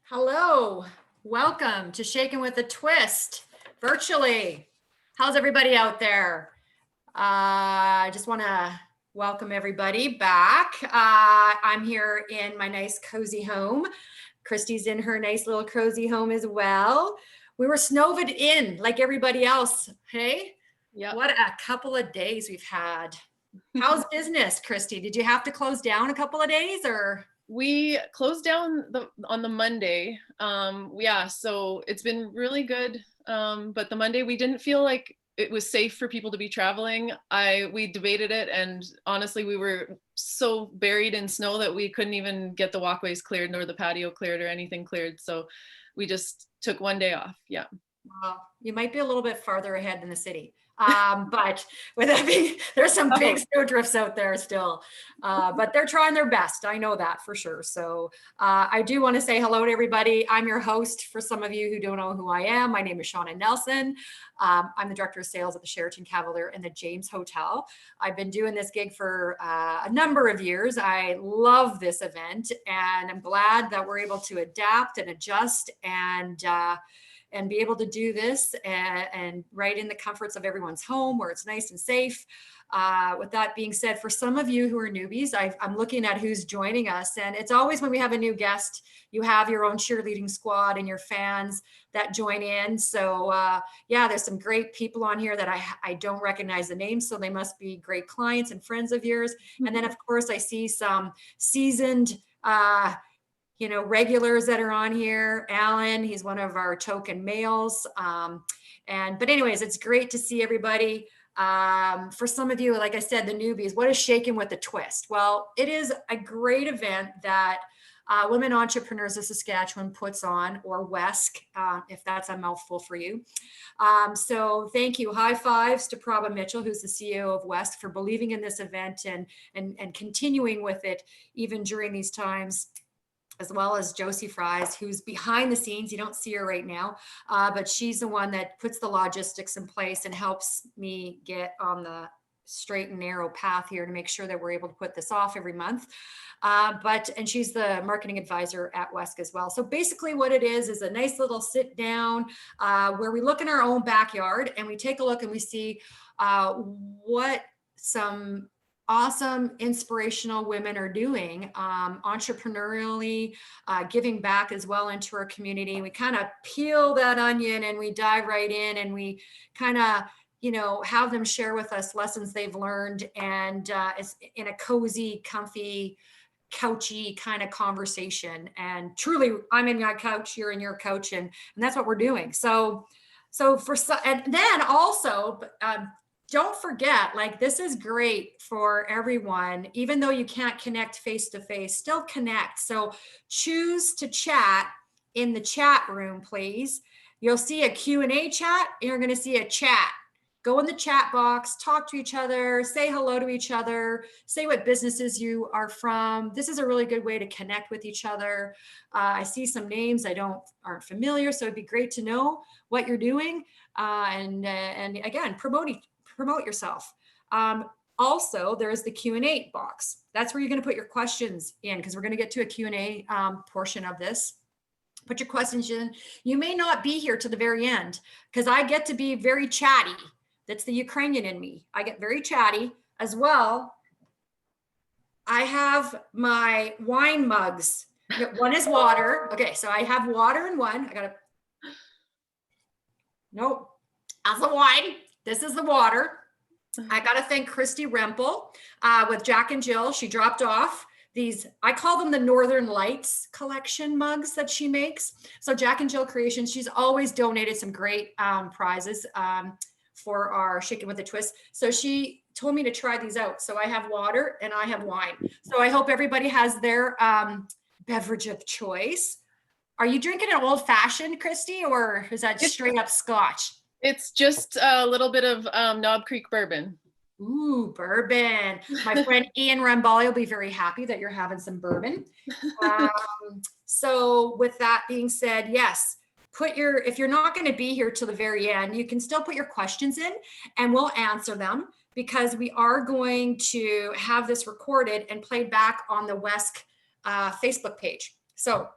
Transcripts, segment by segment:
Hello, welcome to Shaken with a Twist virtually. How's everybody out there? I just want to welcome everybody back. I'm here in my nice cozy home. Christie's in her nice little cozy home as well. We were snowed in like everybody else. Hey, yeah. What a couple of days we've had. How's business, Christy? Did you have to close down a couple of days or? We closed down on the Monday. So it's been really good. But the Monday we didn't feel like it was safe for people to be traveling. We debated it, and honestly, we were so buried in snow that we couldn't even get the walkways cleared nor the patio cleared or anything cleared. So we just took one day off. Yeah. Well, you might be a little bit farther ahead than the city. But with that being, there's some big snow drifts out there still, but they're trying their best. I know that for sure. So I do want to say hello to everybody. I'm your host. For some of you who don't know who I am, my name is Shauna Nelson. I'm the director of sales at the Sheraton Cavalier and the James Hotel. I've been doing this gig for a number of years. I love this event, and I'm glad that we're able to adapt and adjust and be able to do this and right in the comforts of everyone's home where it's nice and safe. With that being said, for some of you who are newbies, I'm looking at who's joining us, and it's always when we have a new guest, you have your own cheerleading squad and your fans that join in. So yeah, there's some great people on here that I don't recognize the names, so they must be great clients and friends of yours. And then of course I see some seasoned regulars that are on here. Alan, he's one of our token males. But anyways, it's great to see everybody. For some of you, like I said, the newbies, what is Shaken with a Twist? Well, it is a great event that Women Entrepreneurs of Saskatchewan puts on, or WESC, if that's a mouthful for you. So thank you. High fives to Prabha Mitchell, who's the CEO of WESC, for believing in this event and continuing with it even during these times, as well as Josie Fries, who's behind the scenes. You don't see her right now, but she's the one that puts the logistics in place and helps me get on the straight and narrow path here to make sure that we're able to put this off every month. And she's the marketing advisor at WESC as well. So basically what it is a nice little sit down where we look in our own backyard and we take a look and we see what some awesome, inspirational women are doing entrepreneurially, giving back as well into our community. We kind of peel that onion and we dive right in and we kind of, have them share with us lessons they've learned, and it's in a cozy, comfy, couchy kind of conversation. And truly, I'm in my couch, you're in your couch, and that's what we're doing. And then also, don't forget, like, this is great for everyone. Even though you can't connect face to face, still connect. So choose to chat in the chat room, please. You'll see a Q&A chat. You're going to see a chat. Go in the chat box, talk to each other, say hello to each other, say what businesses you are from. This is a really good way to connect with each other. I see some names aren't familiar, so it'd be great to know what you're doing. And again, promote yourself. Also, there's the Q&A box. That's where you're going to put your questions in, because we're going to get to a Q&A portion of this. Put your questions in. You may not be here to the very end, because I get to be very chatty. That's the Ukrainian in me. I get very chatty as well. I have my wine mugs. One is water. Okay, so I have water in one. Nope, that's the wine. This is the water. I got to thank Christy Rempel with Jack and Jill. She dropped off these, I call them the Northern Lights collection mugs that she makes. So Jack and Jill Creations, she's always donated some great prizes for our Shaken with a Twist. So she told me to try these out. So I have water and I have wine. So I hope everybody has their beverage of choice. Are you drinking an old fashioned, Christy, or is that straight up Scotch? It's just a little bit of Knob Creek bourbon. Ooh, bourbon. My friend Ian Rambali will be very happy that you're having some bourbon. So with that being said, yes, if you're not going to be here till the very end, you can still put your questions in and we'll answer them, because we are going to have this recorded and played back on the WESC Facebook page. So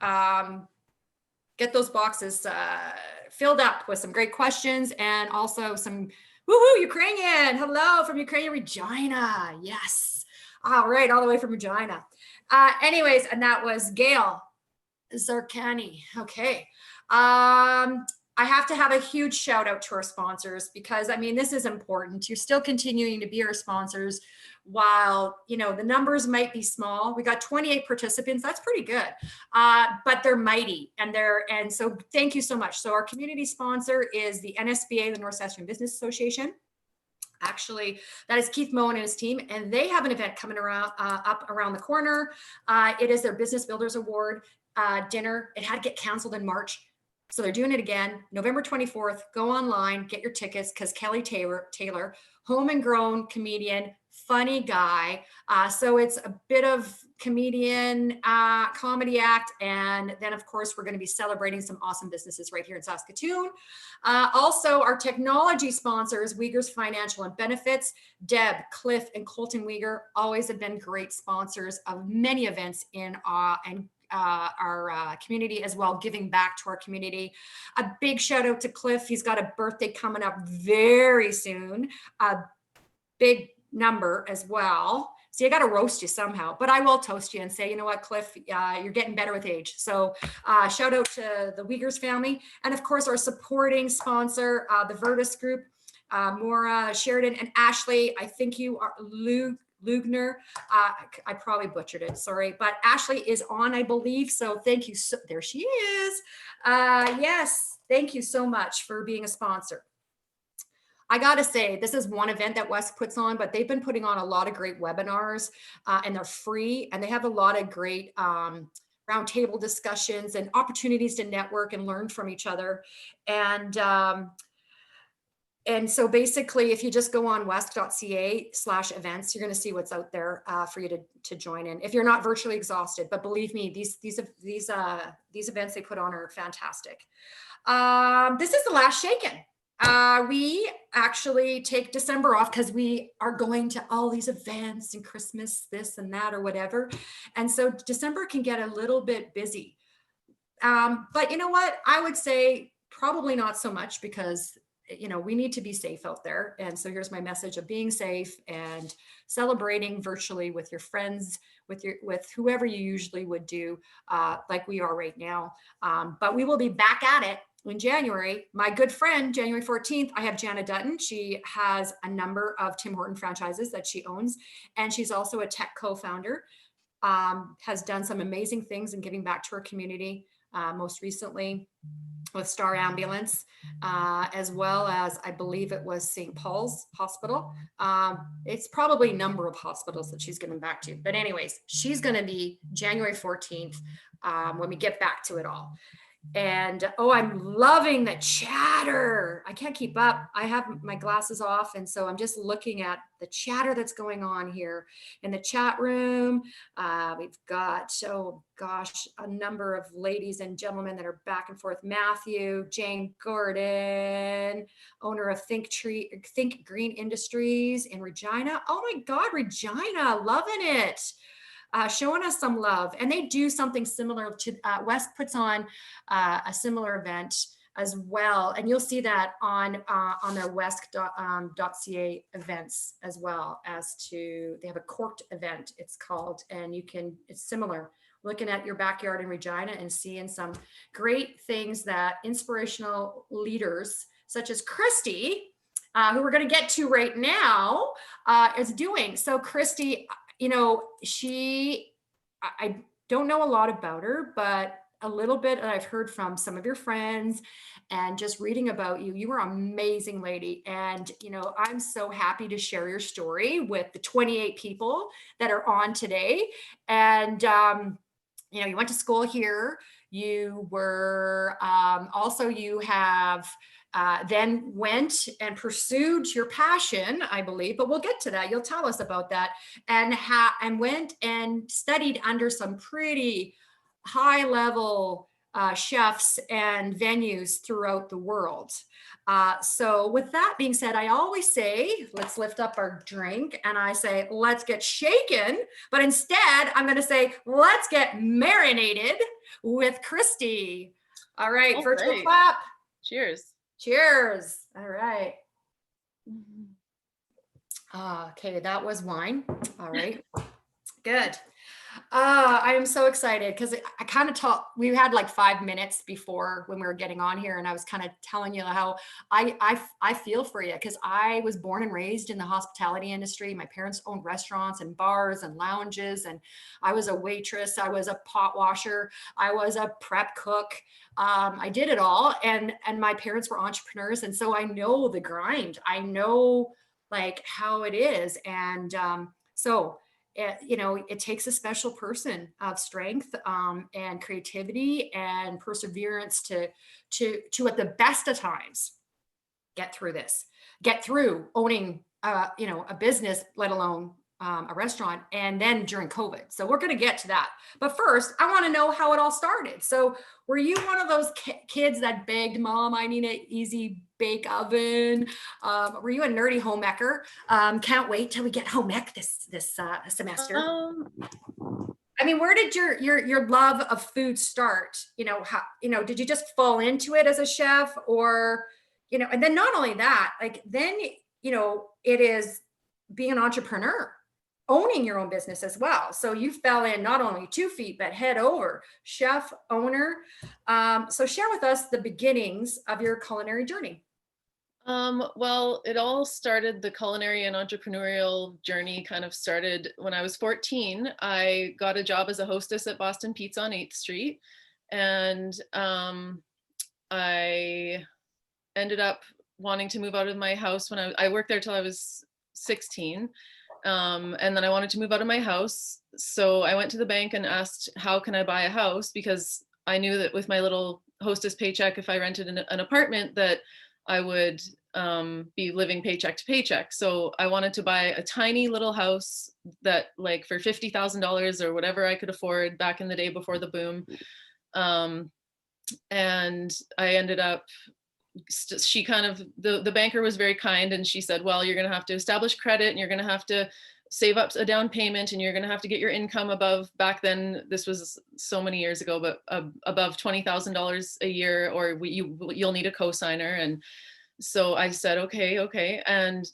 get those boxes filled up with some great questions and also some woohoo Ukrainian. Hello from Ukrainian Regina. Yes. All right, all the way from Regina. Anyways, and that was Gail Zarkani. Okay. I have to have a huge shout out to our sponsors because I mean, this is important. You're still continuing to be our sponsors while, you know, the numbers might be small. We got 28 participants. That's pretty good. But they're mighty and so thank you so much. So our community sponsor is the NSBA, the North Saskatchewan Business Association. Actually, that is Keith Moen and his team, and they have an event coming around up around the corner. It is their Business Builders Award dinner. It had to get canceled in March. So they're doing it again, November 24th. Go online, get your tickets because Kelly Taylor, home and grown comedian, funny guy. So it's a bit of comedian comedy act. And then of course, we're going to be celebrating some awesome businesses right here in Saskatoon. Also our technology sponsors, Uyghurs Financial and Benefits, Deb, Cliff, and Colton Uyghur always have been great sponsors of many events in our community as well, giving back to our community. A big shout out to Cliff. He's got a birthday coming up very soon. A big number as well. See, I got to roast you somehow, but I will toast you and say, you know what, Cliff, you're getting better with age. So shout out to the Uyghurs family. And of course, our supporting sponsor, the Virtus Group, Maura, Sheridan, and Ashley. I think you are Lugner. I probably butchered it, sorry, but Ashley is on, I believe. So thank you. So there she is. Yes, thank you so much for being a sponsor. I got to say, this is one event that West puts on, but they've been putting on a lot of great webinars and they're free and they have a lot of great roundtable discussions and opportunities to network and learn from each other. And so basically, if you just go on west.ca/events, you're going to see what's out there for you to join in. If you're not virtually exhausted, but believe me, these events they put on are fantastic. This is the last Shaken. We actually take December off because we are going to all these events and Christmas, this and that or whatever. And so December can get a little bit busy. But you know what? I would say probably not so much because you know, we need to be safe out there. And so here's my message of being safe and celebrating virtually with your friends, with whoever you usually would do, like we are right now. But we will be back at it in January. My good friend, January 14th, I have Jana Dutton. She has a number of Tim Horton franchises that she owns. And she's also a tech co-founder, has done some amazing things in giving back to her community. Most recently with Star Ambulance, as well as I believe it was St. Paul's Hospital. It's probably a number of hospitals that she's giving back to. But anyways, she's going to be January 14th when we get back to it all. And oh, I'm loving the chatter. I can't keep up. I have my glasses off. And so I'm just looking at the chatter that's going on here in the chat room. We've got, oh gosh, a number of ladies and gentlemen that are back and forth. Matthew, Jane Gordon, owner of Think Green Industries in Regina. Oh my God, Regina, loving it. Showing us some love, and they do something similar to West puts on a similar event as well, and you'll see that on their west.ca events as well as to they have a corked event it's called, and it's similar, looking at your backyard in Regina and seeing some great things that inspirational leaders such as Christie, who we're going to get to right now, is doing. So Christie, you know, I don't know a lot about her, but a little bit I've heard from some of your friends and just reading about you. You are an amazing lady. And, you know, I'm so happy to share your story with the 28 people that are on today. And, you know, you went to school here. You were also, you have then went and pursued your passion, I believe, but we'll get to that. You'll tell us about that, and went and studied under some pretty high level chefs and venues throughout the world. So with that being said, I always say, let's lift up our drink. And I say, let's get shaken. But instead, I'm going to say, let's get marinated with Christie. All right, All virtual right. clap. Cheers. Cheers. All right. Mhm. Okay, that was wine. All right. Good. I am so excited because I kind of talked. We had like 5 minutes before when we were getting on here, and I was kind of telling you how I feel for you because I was born and raised in the hospitality industry. My parents owned restaurants and bars and lounges, and I was a waitress. I was a pot washer. I was a prep cook. I did it all, and my parents were entrepreneurs, and so I know the grind. I know like how it is, and so it takes a special person of strength and creativity and perseverance to at the best of times get through this, get through owning a business, let alone a restaurant, and then during COVID. So we're going to get to that. But first, I want to know how it all started. So were you one of those kids that begged, Mom, I need an easy bake oven? Were you a nerdy homemaker? Can't wait till we get home ec this semester. I mean, where did your love of food start? How did you just fall into it as a chef, or and then not only that, like then it is being an entrepreneur, owning your own business as well. So you fell in not only 2 feet but head over, chef, owner. So share with us the beginnings of your culinary journey. Well, it all started, the culinary and entrepreneurial journey kind of started when I was 14. I got a job as a hostess at Boston Pizza on 8th Street. And I ended up wanting to move out of my house when I worked there till I was 16. And then I wanted to move out of my house. So I went to the bank and asked, how can I buy a house? Because I knew that with my little hostess paycheck, if I rented an apartment, that I would be living paycheck to paycheck. So I wanted to buy a tiny little house that, like, for $50,000 or whatever I could afford back in the day before the boom. And I ended up, she kind of, the banker was very kind, and she said, well, you're going to have to establish credit, and you're going to have to save up a down payment, and you're going to have to get your income above, back then, this was so many years ago, but above $20,000 a year, or you'll need a cosigner. And so I said, okay. And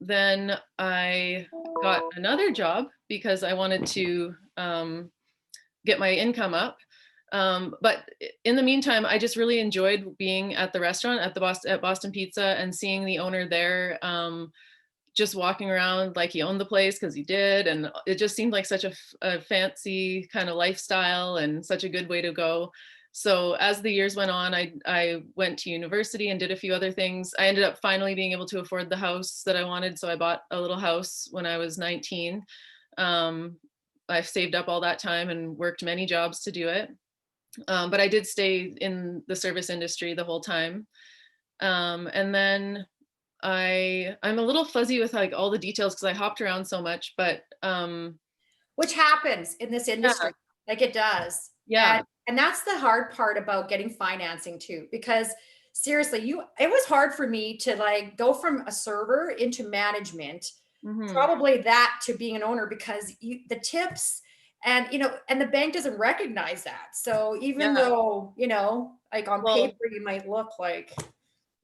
then I got another job because I wanted to get my income up. But in the meantime, I just really enjoyed being at the restaurant at Boston Pizza and seeing the owner there, just walking around like he owned the place, because he did. And it just seemed like such a fancy kind of lifestyle and such a good way to go. So as the years went on, I went to university and did a few other things. I ended up finally being able to afford the house that I wanted. So I bought a little house when I was 19. I've saved up all that time and worked many jobs to do it. But I did stay in the service industry the whole time. And then I'm a little fuzzy with like all the details because I hopped around so much, but which happens in this industry, like it does. Yeah. And that's the hard part about getting financing too, because seriously, it was hard for me to like go from a server into management, probably that to being an owner, because the tips and and the bank doesn't recognize that. So even though like on paper you might look like,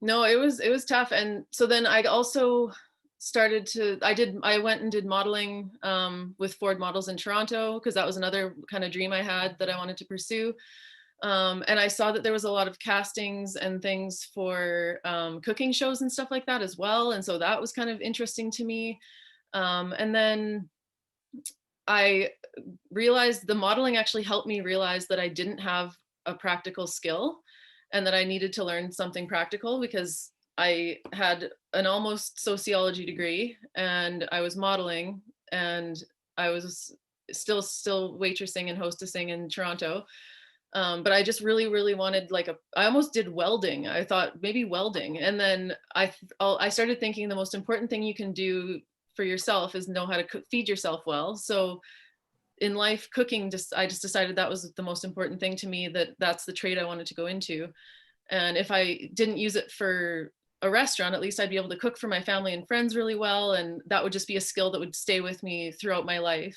no, it was tough. And so then I also started to, I went and did modeling with Ford Models in Toronto, because that was another kind of dream I had that I wanted to pursue. And I saw that there was a lot of castings and things for cooking shows and stuff like that as well. And so that was kind of interesting to me. And then I realized the modeling actually helped me realize that I didn't have a practical skill and that I needed to learn something practical, because I had an almost sociology degree and I was modeling, and I was still waitressing and hostessing in Toronto. But I just really, really wanted I almost did welding. I thought maybe welding. And then I started thinking the most important thing you can do for yourself is know how to feed yourself well. So in life, cooking, I just decided that was the most important thing to me, that's the trade I wanted to go into. And if I didn't use it for a restaurant, at least I'd be able to cook for my family and friends really well. And that would just be a skill that would stay with me throughout my life.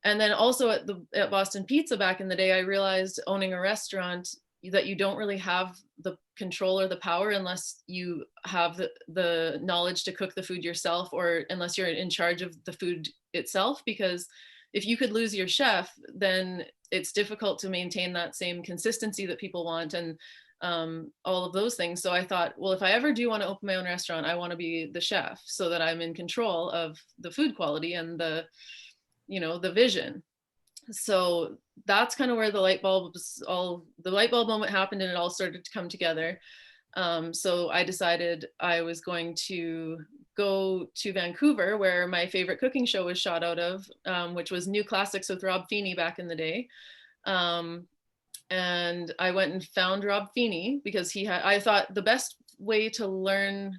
And then also at Boston Pizza back in the day, I realized owning a restaurant that you don't really have the control or the power unless you have the knowledge to cook the food yourself, or unless you're in charge of the food itself. Because if you could lose your chef, then it's difficult to maintain that same consistency that people want, and all of those things. So I thought, well, if I ever do want to open my own restaurant, I want to be the chef so that I'm in control of the food quality and the vision. So that's kind of where the light bulb moment happened, and it all started to come together. So I decided I was going to go to Vancouver, where my favorite cooking show was shot out of, which was New Classics with Rob Feeney back in the day. And I went and found Rob Feeney because I thought the best way to learn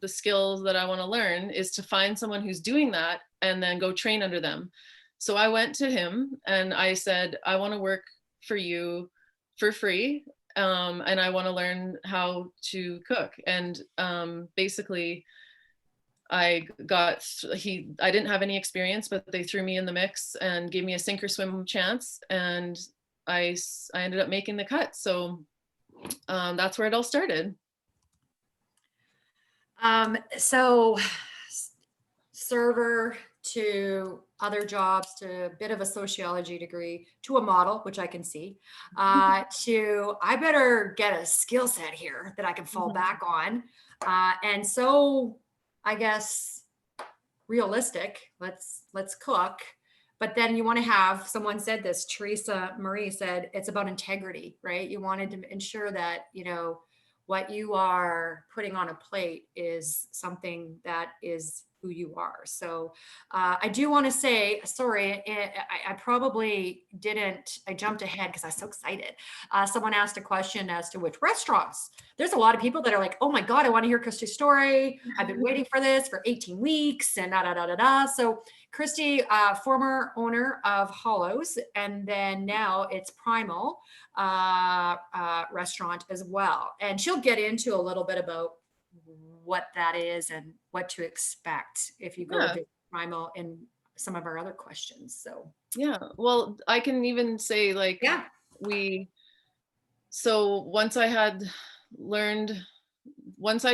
the skills that I want to learn is to find someone who's doing that and then go train under them. So I went to him and I said, I want to work for you for free. And I want to learn how to cook. And basically I didn't have any experience, but they threw me in the mix and gave me a sink or swim chance. And I ended up making the cut. So that's where it all started. So server to other jobs, to a bit of a sociology degree, to a model, which I can see, to I better get a skill set here that I can fall back on. And so I guess realistic, let's cook. But then you want to have, someone said this, Teresa Marie said, it's about integrity, right? You wanted to ensure that, what you are putting on a plate is something that is who you are. So I do want to say, sorry, I probably didn't, I jumped ahead because I was so excited. Someone asked a question as to which restaurants. There's a lot of people that are like, oh my God, I want to hear Christie's story. I've been waiting for this for 18 weeks and da, da, da, da, da. So Christie, former owner of Hollows, and then now it's Primal restaurant as well. And she'll get into a little bit about what that is and what to expect if you go to Primal in some of our other questions. So yeah, well, I can even say so once I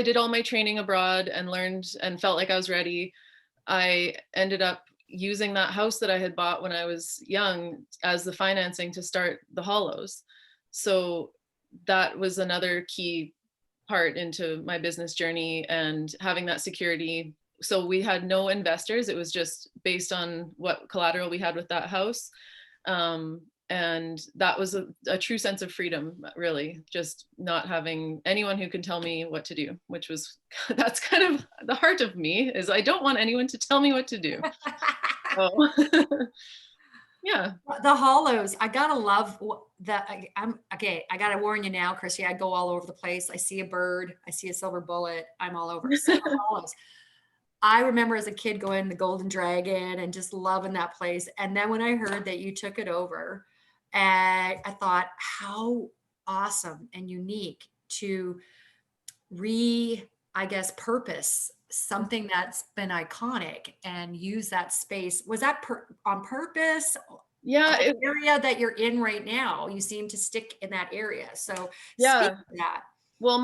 did all my training abroad and learned and felt like I was ready, I ended up using that house that I had bought when I was young as the financing to start the Hollows. So that was another key part into my business journey and having that security. So we had no investors. It was just based on what collateral we had with that house. And that was a true sense of freedom, really, just not having anyone who can tell me what to do, which was, that's kind of the heart of me, is I don't want anyone to tell me what to do. So, yeah. The Hollows, I gotta love that. I gotta warn you now, Christy, I go all over the place. I see a bird, I see a silver bullet, I'm all over. So the Hollows. I remember as a kid going to the Golden Dragon and just loving that place. And then when I heard that you took it over, and I thought, how awesome and unique to purpose something that's been iconic and use that space. Was that on purpose? Yeah. The area that you're in right now, you seem to stick in that area. So yeah, speak to that. Well,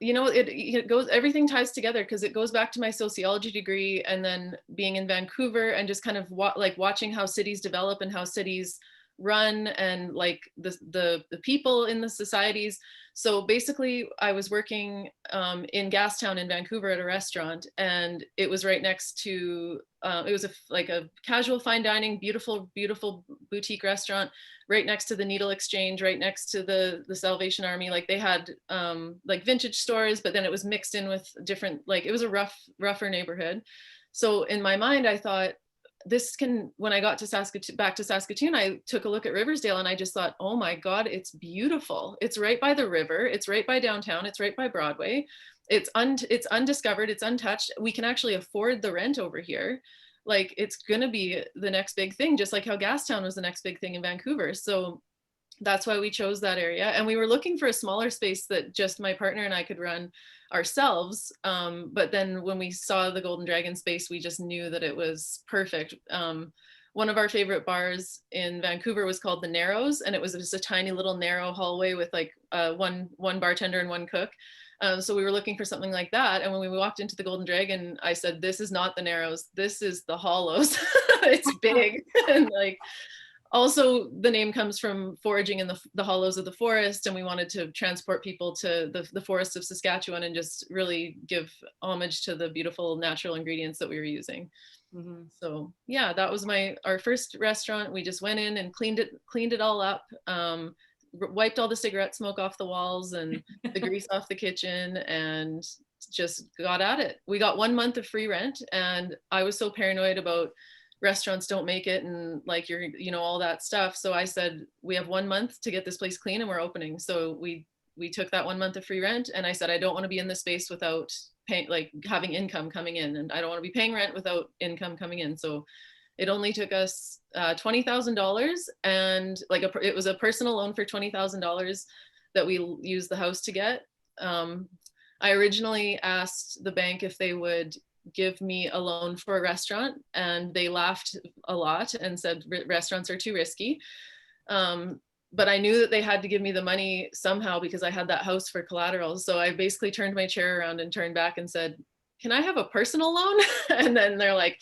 it goes, everything ties together because it goes back to my sociology degree and then being in Vancouver and just kind of watching how cities develop and how cities run and like the people in the societies. So basically I was working in Gastown in Vancouver at a restaurant, and it was right next to it was like a casual fine dining, beautiful boutique restaurant right next to the Needle Exchange, right next to the Salvation Army. Like they had like vintage stores, but then it was mixed in with different, like it was a rougher neighborhood. So in my mind I thought, when I got to back to Saskatoon, I took a look at Riversdale and I just thought, oh my God, it's beautiful. It's right by the river. It's right by downtown. It's right by Broadway. It's undiscovered. It's untouched. We can actually afford the rent over here. like it's going to be the next big thing, just like how Gastown was the next big thing in Vancouver. So that's why we chose that area. And we were looking for a smaller space that just my partner and I could run ourselves. But then when we saw the Golden Dragon space, we just knew that it was perfect. One of our favorite bars in Vancouver was called the Narrows, and it was just a tiny little narrow hallway with like one bartender and one cook. So we were looking for something like that. And when we walked into the Golden Dragon, I said, this is not the Narrows, this is the Hollows. It's big. And like, also the name comes from foraging in the hollows of the forest, and we wanted to transport people to the forests of Saskatchewan and just really give homage to the beautiful natural ingredients that we were using. Mm-hmm. So yeah, that was our first restaurant. We just went in and cleaned it all up, wiped all the cigarette smoke off the walls and the grease off the kitchen, and just got at it. We got 1 month of free rent, and I was so paranoid about restaurants don't make it and like all that stuff. So I said, we have 1 month to get this place clean and we're opening. So we took that 1 month of free rent, and I said, I don't want to be in this space without paying, like having income coming in, and I don't want to be paying rent without income coming in. So it only took us $20,000, and like it was a personal loan for $20,000 that we used the house to get. I originally asked the bank if they would give me a loan for a restaurant, and they laughed a lot and said restaurants are too risky. But I knew that they had to give me the money somehow because I had that house for collateral. So I basically turned my chair around and turned back and said, can I have a personal loan? And then they're like,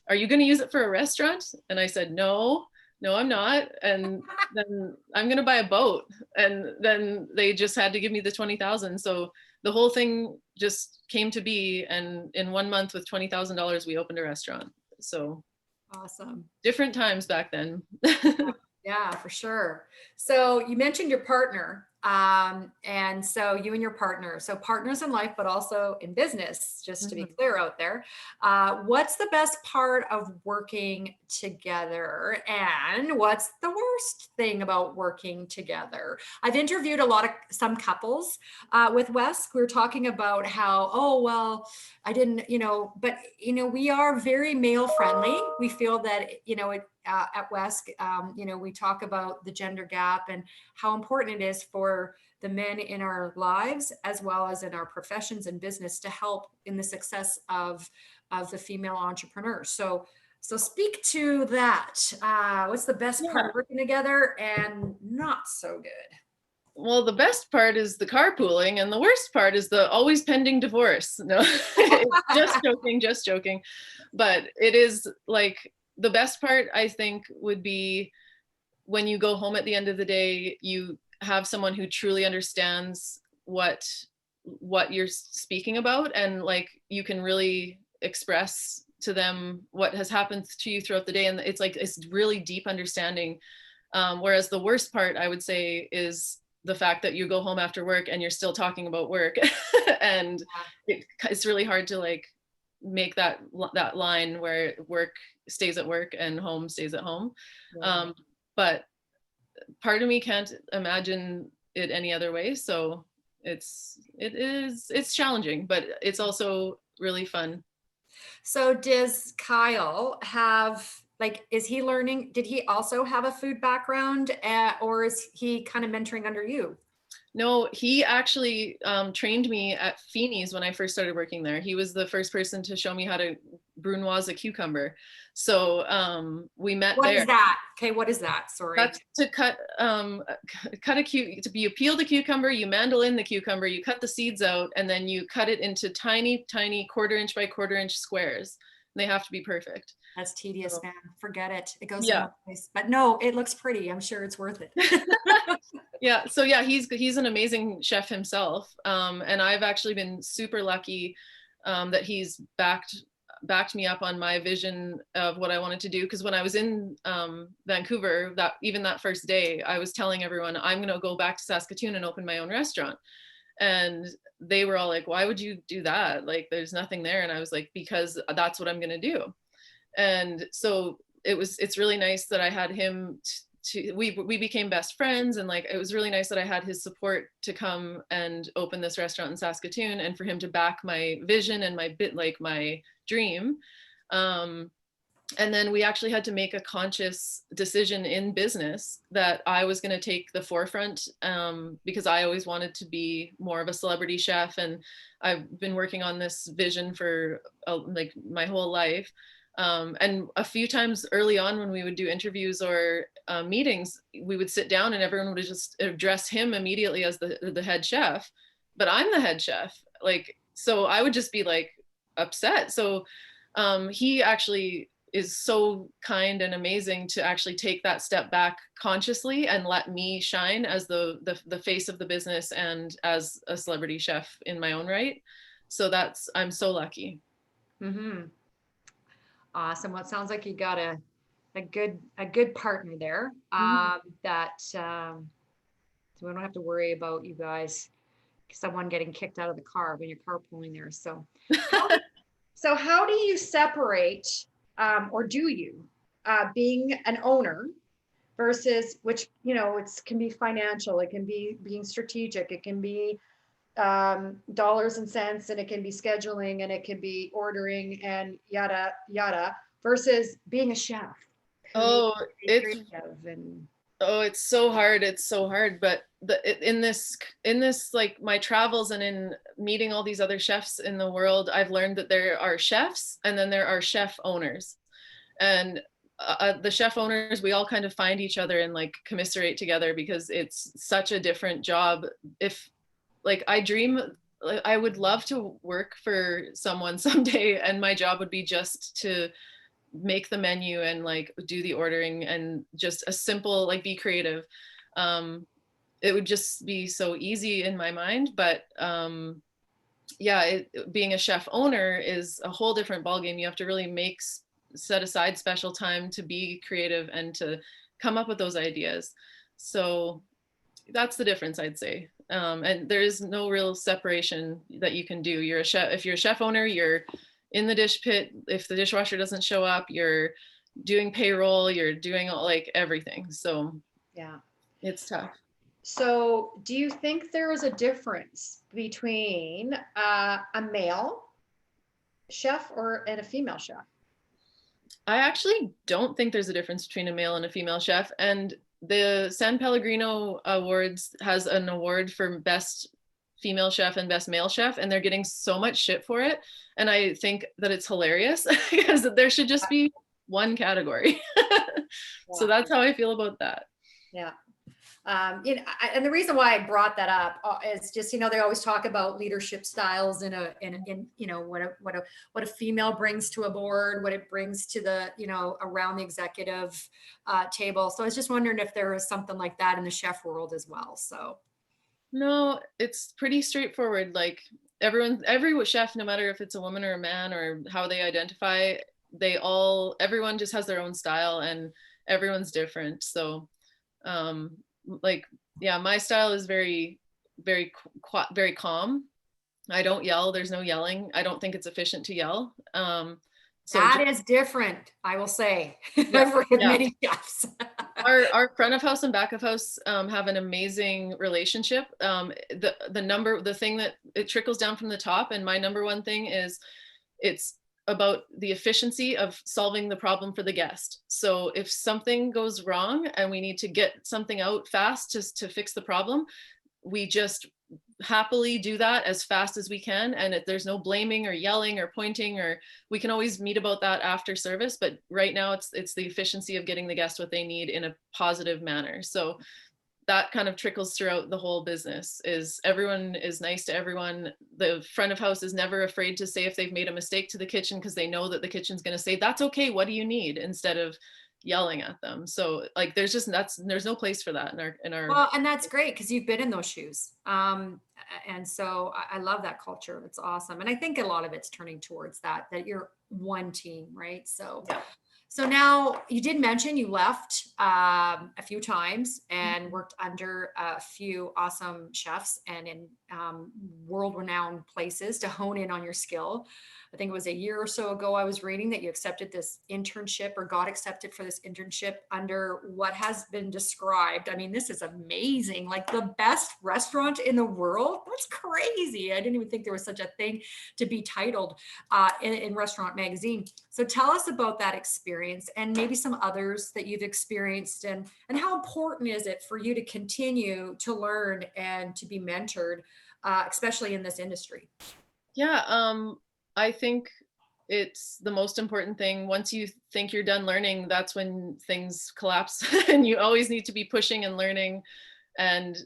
are you going to use it for a restaurant? And I said, no, I'm not. And then I'm going to buy a boat. And then they just had to give me the 20,000. So the whole thing just came to be. And in 1 month with $20,000, we opened a restaurant. So awesome. Different times back then. Yeah, for sure. So you mentioned your partner. And so you and your partner, so partners in life, but also in business, just to be clear out there. What's the best part of working together, and what's the worst thing about working together? I've interviewed some couples with Wes. We were talking about how, oh, well, I didn't, but, we are very male friendly. We feel that, at West, we talk about the gender gap and how important it is for the men in our lives, as well as in our professions and business, to help in the success of the female entrepreneurs. So speak to that. What's the best part of working together and not so good? Well, the best part is the carpooling, and the worst part is the always pending divorce. No, just joking. But it is like, the best part, I think, would be when you go home at the end of the day, you have someone who truly understands what you're speaking about, and like you can really express to them what has happened to you throughout the day. And it's really deep understanding. Whereas the worst part, I would say, is the fact that you go home after work and you're still talking about work. And it's really hard to like make that line where work stays at work and home stays at home. But part of me can't imagine it any other way. So it's challenging, but it's also really fun. So does Kyle have, like, is he learning? Did he also have a food background, or is he kind of mentoring under you? No, he actually trained me at Feeney's when I first started working there. He was the first person to show me how to brunoise a cucumber. So we met there. What is that? Okay, what is that? Sorry. That's to cut you peel the cucumber, you mandolin the cucumber, you cut the seeds out, and then you cut it into tiny, tiny 1/4 inch by 1/4 inch squares. And they have to be perfect. That's tedious, man. Forget it. It goes in place. But no, it looks pretty. I'm sure it's worth it. Yeah. So yeah, he's an amazing chef himself. And I've actually been super lucky that he's backed me up on my vision of what I wanted to do. Because when I was in Vancouver, that first day, I was telling everyone, I'm going to go back to Saskatoon and open my own restaurant. And they were all like, why would you do that? Like, there's nothing there. And I was like, because that's what I'm going to do. And so it's really nice that I had him we became best friends, and like it was really nice that I had his support to come and open this restaurant in Saskatoon, and for him to back my vision and my dream. And then we actually had to make a conscious decision in business that I was going to take the forefront, because I always wanted to be more of a celebrity chef. And I've been working on this vision for like my whole life. And a few times early on when we would do interviews or meetings, we would sit down and everyone would just address him immediately as the head chef. But I'm the head chef. Like, so I would just be like upset. So he actually is so kind and amazing to actually take that step back consciously and let me shine as the face of the business and as a celebrity chef in my own right. So I'm so lucky. Mm-hmm. Awesome. Well, it sounds like you got a good partner there. That so we don't have to worry about you guys, someone getting kicked out of the car when you're carpooling there. So how do you separate, or do you, being an owner versus, which, it can be financial, it can be being strategic, it can be dollars and cents, and it can be scheduling, and it can be ordering and yada yada, versus being a chef. Oh, it's And it's so hard. It's so hard. But in this like my travels and in meeting all these other chefs in the world, I've learned that there are chefs and then there are chef owners. And the chef owners, we all kind of find each other and like commiserate together because it's such a different job. If like I would love to work for someone someday, and my job would be just to make the menu and like do the ordering and just a simple like be creative. It would just be so easy in my mind. But yeah, being a chef owner is a whole different ballgame. You have to really set aside special time to be creative and to come up with those ideas. So that's the difference, I'd say. And there is no real separation that you can do. You're a chef. If you're a chef owner, you're in the dish pit. If the dishwasher doesn't show up, you're doing payroll, you're doing like everything. So yeah, it's tough. so do you think there is a difference between a male chef and a female chef? I actually don't think there's a difference between a male and a female chef. And the San Pellegrino Awards has an award for best female chef and best male chef, and they're getting so much shit for it. And I think that it's hilarious because there should just be one category. So that's how I feel about that. Yeah. And the reason why I brought that up is just, they always talk about leadership styles in what a female brings to a board, what it brings to the, around the executive table. So I was just wondering if there was something like that in the chef world as well. So. No, it's pretty straightforward. Like every chef, no matter if it's a woman or a man or how they identify, everyone just has their own style and everyone's different. So, like, yeah, my style is very, very, very calm. I don't yell. There's no yelling. I don't think it's efficient to yell. So that is different, I will say. Yeah, I've worked with many chefs. Our front of house and back of house have an amazing relationship. The thing that it trickles down from the top, and my number one thing is it's about the efficiency of solving the problem for the guest. So if something goes wrong and we need to get something out fast just to fix the problem, we just happily do that as fast as we can. And there's no blaming or yelling or pointing, or we can always meet about that after service. But right now it's the efficiency of getting the guest what they need in a positive manner. So that kind of trickles throughout the whole business. Is everyone is nice to everyone. The front of house is never afraid to say if they've made a mistake to the kitchen, because they know that the kitchen's going to say, that's okay, what do you need, instead of yelling at them. So like there's no place for that in our well, and that's great because you've been in those shoes. And so I love that culture. It's awesome. And I think a lot of it's turning towards that you're one team, right? So yeah. So now you did mention you left a few times and worked under a few awesome chefs and in world-renowned places to hone in on your skill. I think it was a year or so ago I was reading that you accepted this internship, or got accepted for this internship under what has been described. I mean, this is amazing, like the best restaurant in the world. That's crazy. I didn't even think there was such a thing to be titled in Restaurant Magazine. So tell us about that experience. experience and maybe some others that you've experienced, and how important is it for you to continue to learn and to be mentored, especially in this industry? Yeah, I think it's the most important thing. Once you think you're done learning, that's when things collapse, and you always need to be pushing and learning and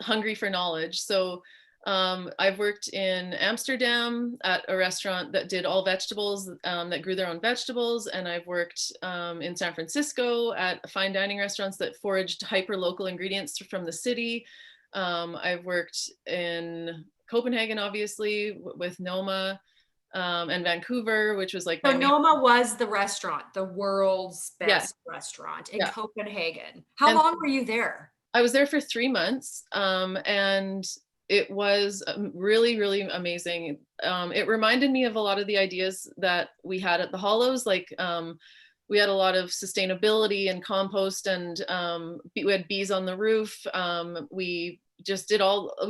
hungry for knowledge. So I've worked in Amsterdam at a restaurant that did all vegetables, that grew their own vegetables. And I've worked in San Francisco at fine dining restaurants that foraged hyper local ingredients from the city. I've worked in Copenhagen, obviously, with Noma, and Vancouver, which was like So my main. Noma was the restaurant, the world's Yeah, best restaurant in yeah. Copenhagen. How And long were you there? I was there for 3 months, and it was really, really amazing. It reminded me of a lot of the ideas that we had at the Hollows, like we had a lot of sustainability and compost, and we had bees on the roof. We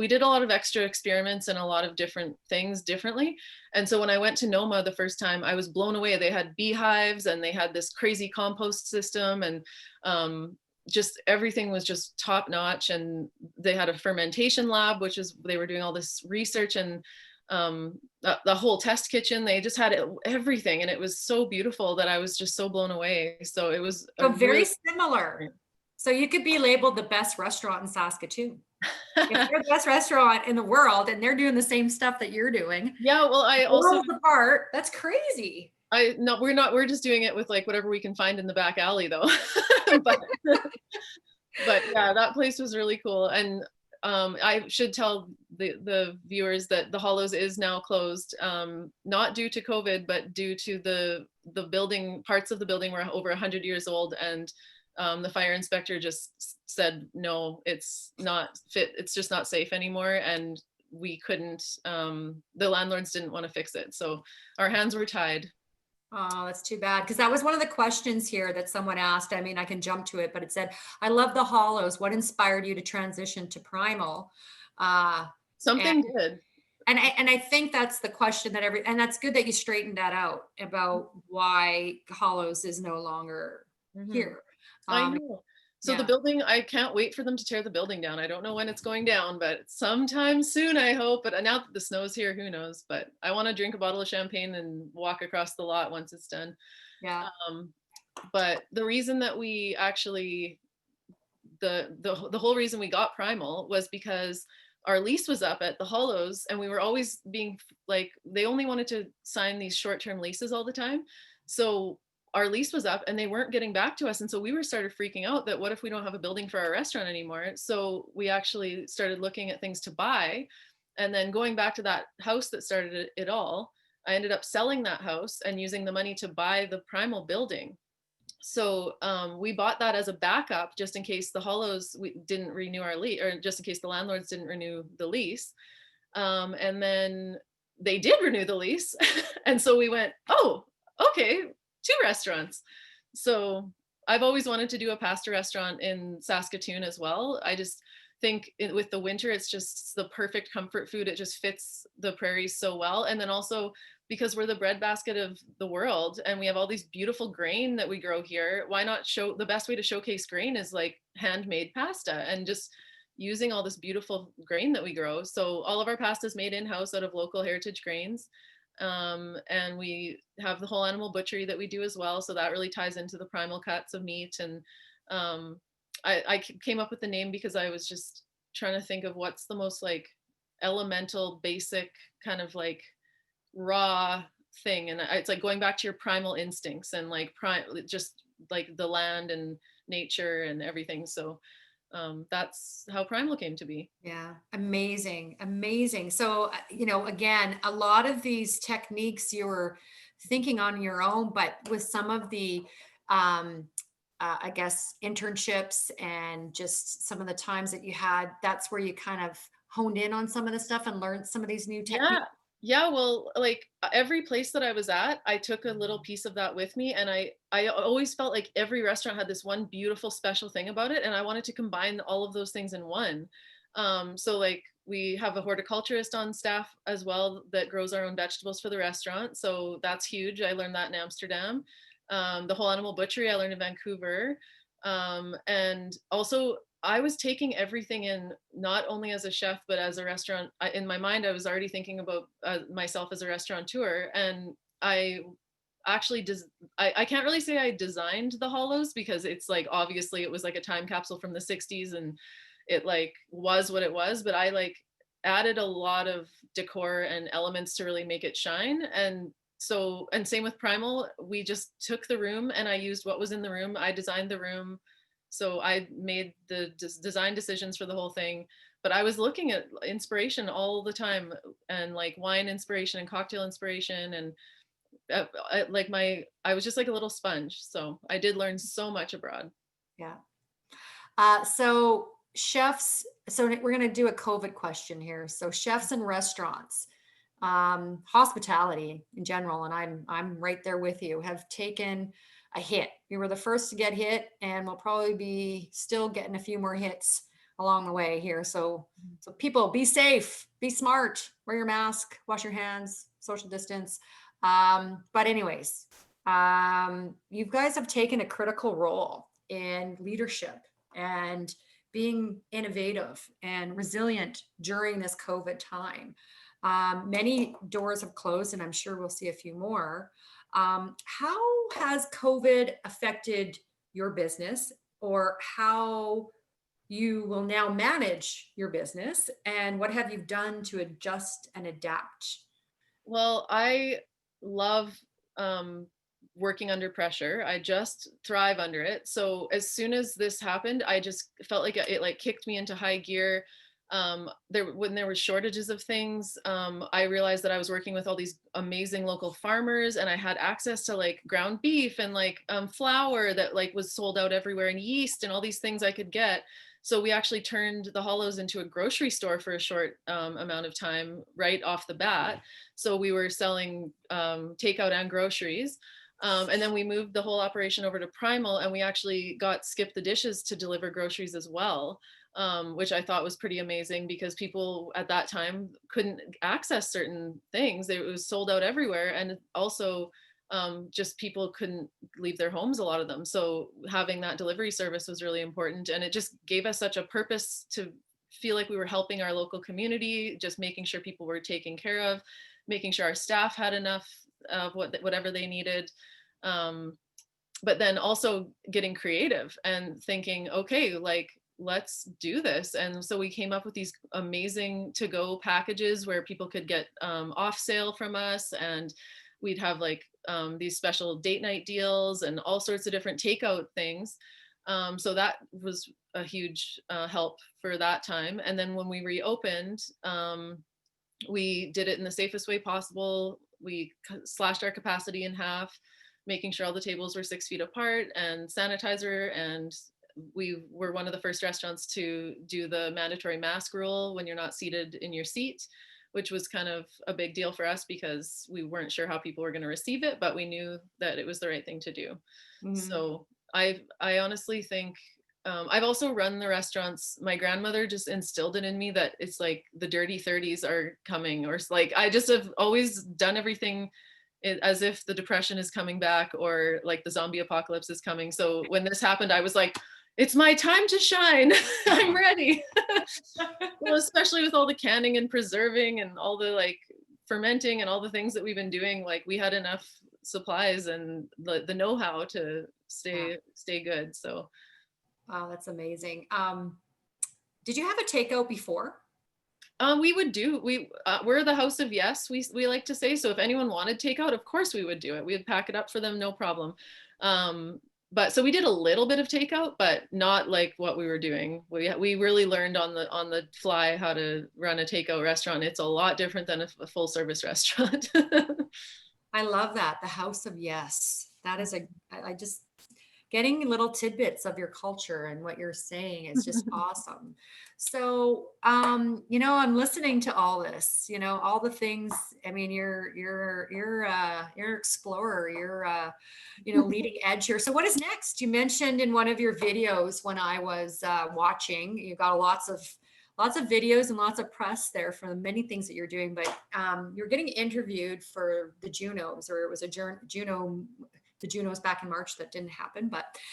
did a lot of extra experiments and a lot of different things differently. And so when I went to Noma the first time, I was blown away. They had beehives and they had this crazy compost system, and just everything was just top notch. And they had a fermentation lab, which is, they were doing all this research, and the whole test kitchen, they just had everything. And it was so beautiful that I was just so blown away. So it was So very similar. So you could be labeled the best restaurant in Saskatoon. If they're the best restaurant in the world and they're doing the same stuff that you're doing, yeah, well, I also, worlds apart, that's crazy. no, we're just doing it with like whatever we can find in the back alley though. but but yeah, that place was really cool. And I should tell the viewers that the Hollows is now closed, not due to COVID, but due to the building, parts of the building were over 100 years old, and the fire inspector just said, no, it's not fit. It's just not safe anymore. And we couldn't, the landlords didn't want to fix it. So our hands were tied. Oh, that's too bad. Because that was one of the questions here that someone asked. I mean, I can jump to it, but it said, I love the Hollows. What inspired you to transition to Primal? Something did. And I think that's the question that and that's good that you straightened that out about why Hollows is no longer here. I know. So yeah. the building, I can't wait for them to tear the building down. I don't know when it's going down, but sometime soon, I hope. But now that the snow's here, who knows? But I want to drink a bottle of champagne and walk across the lot once it's done. Yeah. But the reason that we actually, the whole reason we got Primal was because our lease was up at the Hollows, and we were always being like, they only wanted to sign these short-term leases all the time. So our lease was up and they weren't getting back to us. And so we started freaking out that what if we don't have a building for our restaurant anymore? So we actually started looking at things to buy. And then going back to that house that started it all, I ended up selling that house and using the money to buy the Primal building. So we bought that as a backup, just in case the Hollows didn't renew our lease, or just in case the landlords didn't renew the lease. And then they did renew the lease. And so we went, oh, okay, 2 restaurants. So I've always wanted to do a pasta restaurant in Saskatoon as well. I just think with the winter, it's just the perfect comfort food. It just fits the prairies so well. And then also because we're the breadbasket of the world and we have all these beautiful grain that we grow here, why not show, the best way to showcase grain is like handmade pasta and just using all this beautiful grain that we grow. So all of our pasta is made in-house out of local heritage grains. And we have the whole animal butchery that we do as well. So that really ties into the primal cuts of meat. And I came up with the name because I was just trying to think of what's the most like elemental, basic kind of like raw thing. And it's like going back to your primal instincts and like just like the land and nature and everything. So that's how Primal came to be. Yeah, amazing, amazing. So, again, a lot of these techniques you were thinking on your own, but with some of the, I guess, internships and just some of the times that you had, that's where you kind of honed in on some of the stuff and learned some of these new techniques. Yeah, well, like every place that I was at, I took a little piece of that with me. And I always felt like every restaurant had this one beautiful special thing about it. And I wanted to combine all of those things in one. So like we have a horticulturist on staff as well that grows our own vegetables for the restaurant. So that's huge. I learned that in Amsterdam. The whole animal butchery I learned in Vancouver. And also I was taking everything in, not only as a chef, but as a restaurant. In my mind, I was already thinking about myself as a restaurateur. And I actually I can't really say I designed the hollows, because it's like, obviously it was like a time capsule from the 60s, and it like was what it was, but I like added a lot of decor and elements to really make it shine. And so, and same with Primal, we just took the room and I used what was in the room. I designed the room. So I made the design decisions for the whole thing, but I was looking at inspiration all the time, and like wine inspiration and cocktail inspiration. And I was just like a little sponge. So I did learn so much abroad. Yeah. So chefs, so we're going to do a COVID question here. So chefs and restaurants, hospitality in general, and I'm right there with you, have taken a hit. We were the first to get hit, and we'll probably be still getting a few more hits along the way here. So people, be safe, be smart, wear your mask, wash your hands, social distance. But anyways, you guys have taken a critical role in leadership and being innovative and resilient during this COVID time. Many doors have closed, and I'm sure we'll see a few more. How has COVID affected your business, or how you will now manage your business, and what have you done to adjust and adapt? Well, I love working under pressure. I just thrive under it. So as soon as this happened, I just felt like it like kicked me into high gear. When there were shortages of things, I realized that I was working with all these amazing local farmers, and I had access to like ground beef and like flour that like was sold out everywhere, and yeast and all these things I could get. So we actually turned the Hollows into a grocery store for a short amount of time right off the bat. So we were selling takeout and groceries. And then we moved the whole operation over to Primal, and we actually got Skip the Dishes to deliver groceries as well, which I thought was pretty amazing, because people at that time couldn't access certain things. It was sold out everywhere. And also just people couldn't leave their homes, a lot of them. So having that delivery service was really important. And it just gave us such a purpose to feel like we were helping our local community, just making sure people were taken care of, making sure our staff had enough of whatever they needed. But then also getting creative and thinking, okay, like, let's do this. And so we came up with these amazing to-go packages where people could get off sale from us, and we'd have like these special date night deals and all sorts of different takeout things. So that was a huge help for that time. And then when we reopened, we did it in the safest way possible. We slashed our capacity in half, making sure all the tables were 6 feet apart and sanitizer. And we were one of the first restaurants to do the mandatory mask rule when you're not seated in your seat, which was kind of a big deal for us because we weren't sure how people were going to receive it, but we knew that it was the right thing to do. Mm-hmm. So I honestly think I've also run the restaurants. My grandmother just instilled it in me that it's like the dirty 30s are coming, or like I just have always done everything as if the depression is coming back, or like the zombie apocalypse is coming. So when this happened, I was like, it's my time to shine. I'm ready. Well, especially with all the canning and preserving and all the like fermenting and all the things that we've been doing, like we had enough supplies and the know-how to stay good. So wow, that's amazing. Did you have a takeout before? We would do, we're the house of yes, we like to say. So if anyone wanted takeout, of course we would do it. We would pack it up for them, no problem. But so we did a little bit of takeout, but not like what we were doing. We really learned on the fly how to run a takeout restaurant. It's a lot different than a full service restaurant. I love that. The house of yes. That is I just getting little tidbits of your culture and what you're saying is just awesome. So, I'm listening to all this, all the things. I mean, you're an explorer, you're leading edge here. So what is next? You mentioned in one of your videos when I was watching, you got lots of videos and lots of press there for the many things that you're doing, but you're getting interviewed for the Junos, or it was a Juno the Junos back in March. That didn't happen,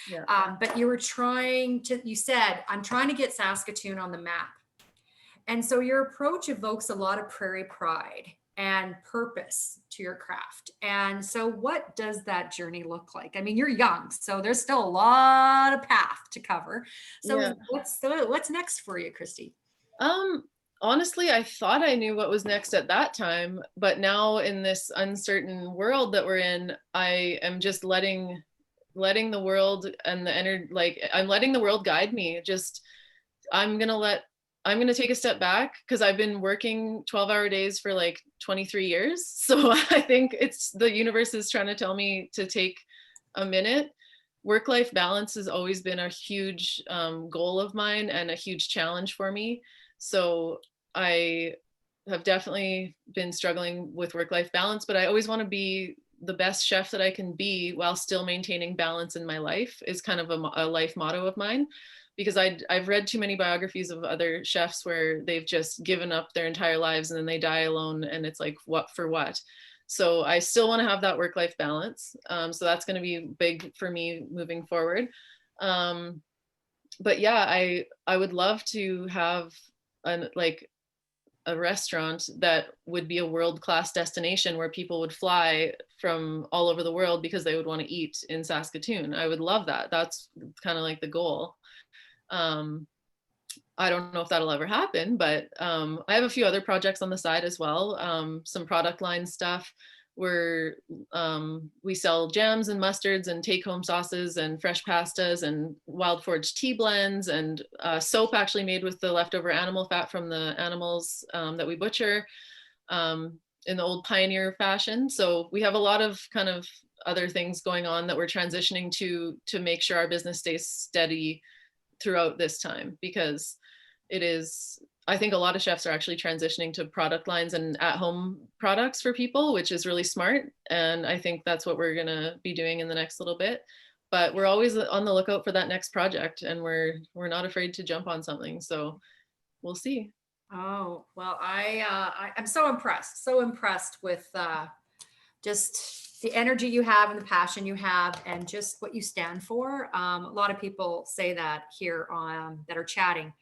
Yeah. but you were trying to, you said, I'm trying to get Saskatoon on the map. And so your approach evokes a lot of prairie pride and purpose to your craft. And so what does that journey look like? I mean, you're young, so there's still a lot of path to cover. Yeah. So what's next for you, Christie? Honestly, I thought I knew what was next at that time, but now in this uncertain world that we're in, I am just letting the world and the energy, like I'm letting the world guide me. Just I'm gonna take a step back because I've been working 12-hour days for like 23 years. So I think it's the universe is trying to tell me to take a minute. Work-life balance has always been a huge goal of mine and a huge challenge for me. So I have definitely been struggling with work-life balance, but I always want to be the best chef that I can be while still maintaining balance in my life is kind of a life motto of mine. Because I've read too many biographies of other chefs where they've just given up their entire lives and then they die alone, and it's like, what for what? So I still want to have that work-life balance. So that's going to be big for me moving forward. But yeah, I would love to have a restaurant that would be a world-class destination where people would fly from all over the world because they would want to eat in Saskatoon. I would love that. That's kind of like the goal. I don't know if that'll ever happen, but I have a few other projects on the side as well. Some product line stuff where we sell jams and mustards and take-home sauces and fresh pastas and wild forage tea blends and soap actually made with the leftover animal fat from the animals that we butcher in the old pioneer fashion. So we have a lot of kind of other things going on that we're transitioning to make sure our business stays steady throughout this time, because it is, I think a lot of chefs are actually transitioning to product lines and at-home products for people, which is really smart. And I think that's what we're gonna be doing in the next little bit. But we're always on the lookout for that next project, and we're not afraid to jump on something. So we'll see. Oh, well, I'm so impressed with just the energy you have and the passion you have and just what you stand for. A lot of people say that here on that are chatting.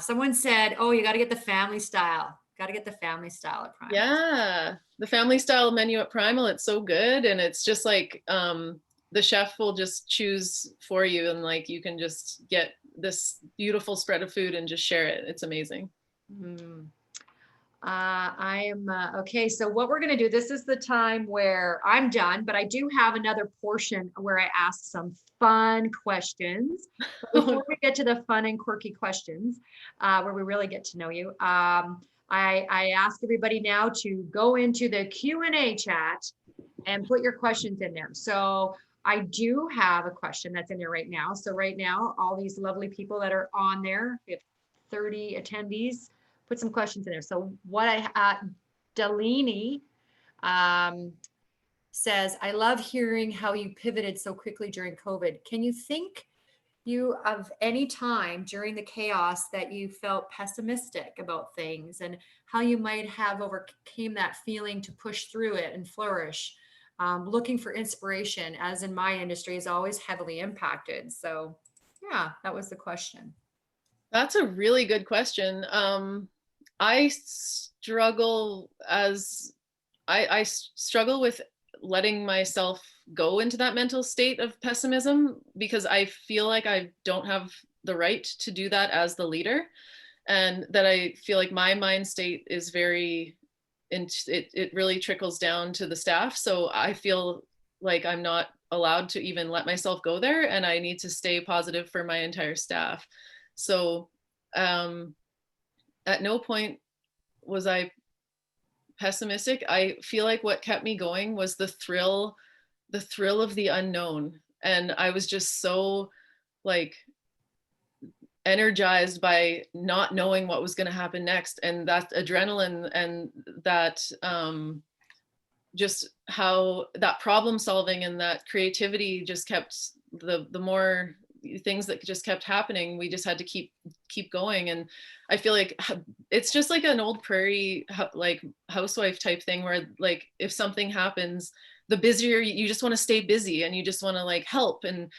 Someone said, "Oh, you got to get the family style. Got to get the family style at Primal." Yeah, the family style menu at Primal, it's so good. And it's just like the chef will just choose for you, and like you can just get this beautiful spread of food and just share it. It's amazing. Mm. I am okay. So what we're going to do, this is the time where I'm done, but I do have another portion where I ask some fun questions. But before we get to the fun and quirky questions, where we really get to know you, I ask everybody now to go into the Q&A chat and put your questions in there. So I do have a question that's in there right now. So right now, all these lovely people that are on there, we have 30 attendees, put some questions in there. So what Delaney says, I love hearing how you pivoted so quickly during COVID. Can you think you of any time during the chaos that you felt pessimistic about things and how you might have overcame that feeling to push through it and flourish? Looking for inspiration, as in my industry, is always heavily impacted. So yeah, that was the question. That's a really good question. I struggle with letting myself go into that mental state of pessimism, because I feel like I don't have the right to do that as the leader, and that I feel like my mind state is very, it really trickles down to the staff. So I feel like I'm not allowed to even let myself go there, and I need to stay positive for my entire staff. So at no point was I pessimistic. I feel like what kept me going was the thrill of the unknown. And I was just so like energized by not knowing what was going to happen next. And that adrenaline and that just how that problem solving and that creativity just kept the more things that just kept happening, we just had to keep going. And I feel like it's just like an old prairie like housewife type thing where like if something happens, the busier you just want to stay busy and you just want to like help. And